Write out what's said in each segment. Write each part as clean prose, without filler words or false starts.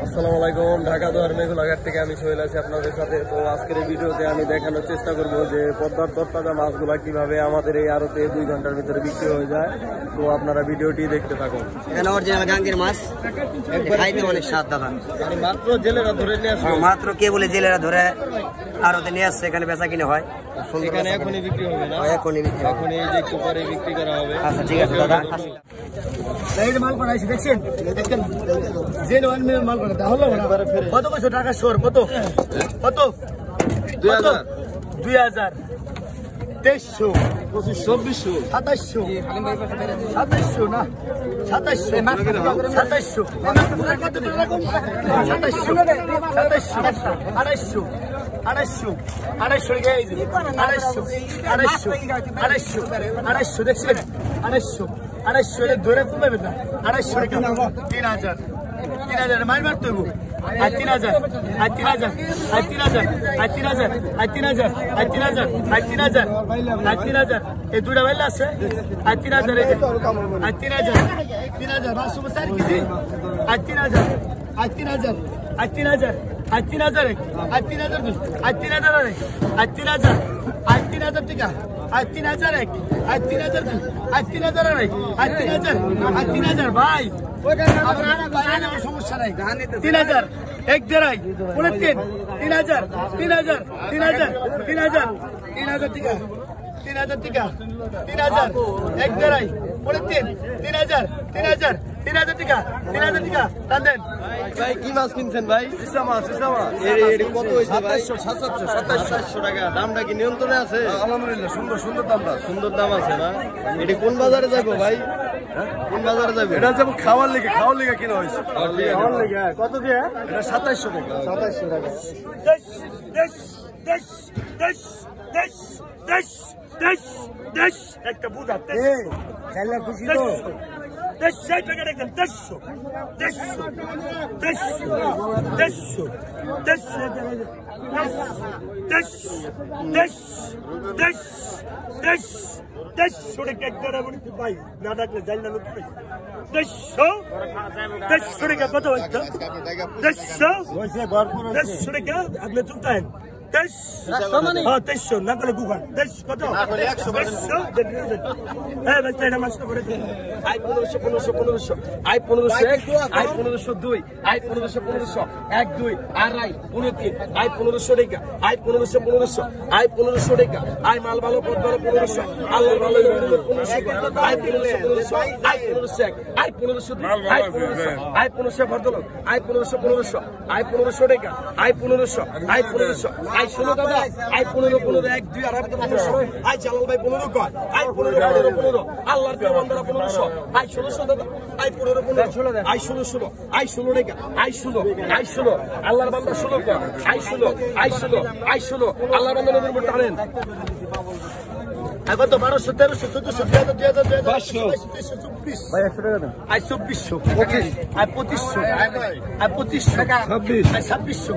আসসালামু আলাইকুম। ঢাকা দুয়ার মেঘুলাঘাট থেকে আমি সোহেল আছি আপনাদের সাথে। তো আজকের এই ভিডিওতে আমি দেখানোর চেষ্টা করব যে পদ্মার তরতাজা মাছগুলা কিভাবে আমাদের এই আড়তে 2 ঘন্টার ভিতরে বিক্রি হয়ে যায়। তো আপনারা ভিডিওটি দেখতে থাকুন। এখানে অরিজিনাল গাঙ্গের মাছ, খাইতে অনেক স্বাদ দাদা। মাত্র জেলেরা ধরে নিয়ে আসছে, মাত্র কে বলে জেলেরা ধরে আড়তে নিয়ে আসছে, এখানে বেচা কিনে হয়। এখানে এখনই বিক্রি হবে না? এখনই বিক্রি হবে। এখন এই যে একটু পরে বিক্রি করা হবে। আচ্ছা ঠিক আছে দাদা। মাল বানাইছি দেখছেন, দেখেন যে মাল বানাতে হলো কত কইছো টাকা শোর কত কত 2000 2000 2300 2500 2700 2700 না 2700 2700 250 দেখছেন 250 ধরে কমাবে না 250 3000 3000 মাইল মারতে হইব আর 3000 আর 3000 আর 3000 আর 3000 আর 3000 আর 3000 আর 3000 আর 3000 এই দুটা বাইল আছে আর 3000 আর 3000 3000 বাসু বসার কি আর 3000 আর 3000 আর 3000 আর 3000 আর 3000 আর 3000 আর 3000 আর 3000 টাকা আর 3000 আর 3000 আর 3000 আর 3000 আর 3000 ভাই সমস্যা নাই 3000 এক দেড়াই পরে 3000 3000 3000 3000 3000 টাকা 3000 টাকা 3000 এক দেড়াই পরে 3000 3000 3000 টাকা 3000 টাকা টান দেন ভাই। কি মাছ কিনছেন ভাই? ইসা মাছ এর কত হইছে ভাই? 2700 টাকা। দামটা কি নিয়ন্ত্রণে আছে? আলহামদুলিল্লাহ সুন্দর দামটা সুন্দর দাম আছে না? এটি কোন বাজারে যাবো ভাই? কোন বাজারে যাবে? এটা যাবো খাওয়ার লেগে কিনা হয়েছে খাওয়ার লেগে। কত দিয়ে এটা 2700 টাকা 2700 টাকা। একটা বুঝা খুশি তো 100 টাকা দেখেন 100 ভাই না ডাকলে যাই না 100 টাকা কত হচ্ছে 100 টাকা আপনি চুলতেন 2300 না করলে গুগল কত 100 হ্যাঁ ভাই এটা মাছটা করে আই 1500 আই 1502 আই 1500 1 2 আড়াই 15 আই 1500 টাকা আই 1500 আই 1500 টাকা আই মাল ভালো পদ ভালো 1500 আল্লাহ ভালো 1500 আই 1500 আই 1500 আই 1500 আই 1500 ভরদল আই 1500 আই 1500 টাকা আই 1500 আই 1500 আই 16 দাদা আই 15 1 2 আর 1500 আই জালাল ভাই 15 কর আই 15 আল্লাহর বান্দারা 1500 আই 1600 দাদা আই 15 আই 16 আই 16 টাকা আই 16 আল্লাহর বান্দা 16 কর আই 16 আই 16 আল্লাহর বান্দা নবীর উপর টানেন। কত 1200 1300 1400 2000 ভাই 100 টাকা দেন। আই 2400 আই 2500 আই 2500 আই 2600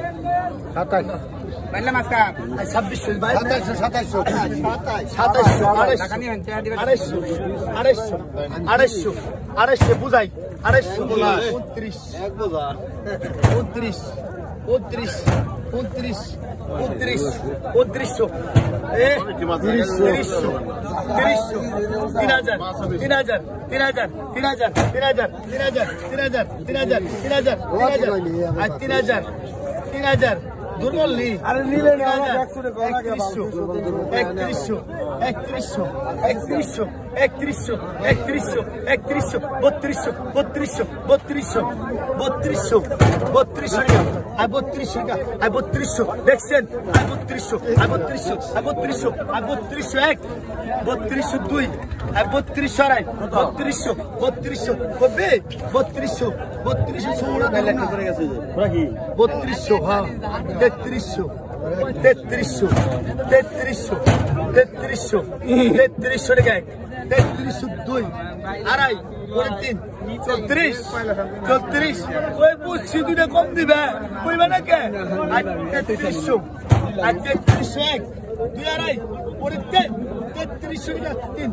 27 পাইলে মাস্টার আই 2600 ভাই 2700 250 বুঝাই 250 29 3000 দুর্বললি আরে নিলে না 3100 3100 3100 3100 3100 3100 3100 3200 3200 3200 3200 আই 3200 টাকা আই 3200 দেখছেন আই 3200 আই 3200 আই 3200 আই 3200 এক 3200 দুই আই 3200 আড়াই 3200 কবে 3200 16 দিলে করে গেছে পুরা কি 3200 হ্যাঁ 3300 টাকা 3300 দুই আড়াই পরে 3 34 ওই বুঝছি দুটা কম দিবে কইবে না কে 3300 এক দুই আড়াই পরে 3300 টাকা 3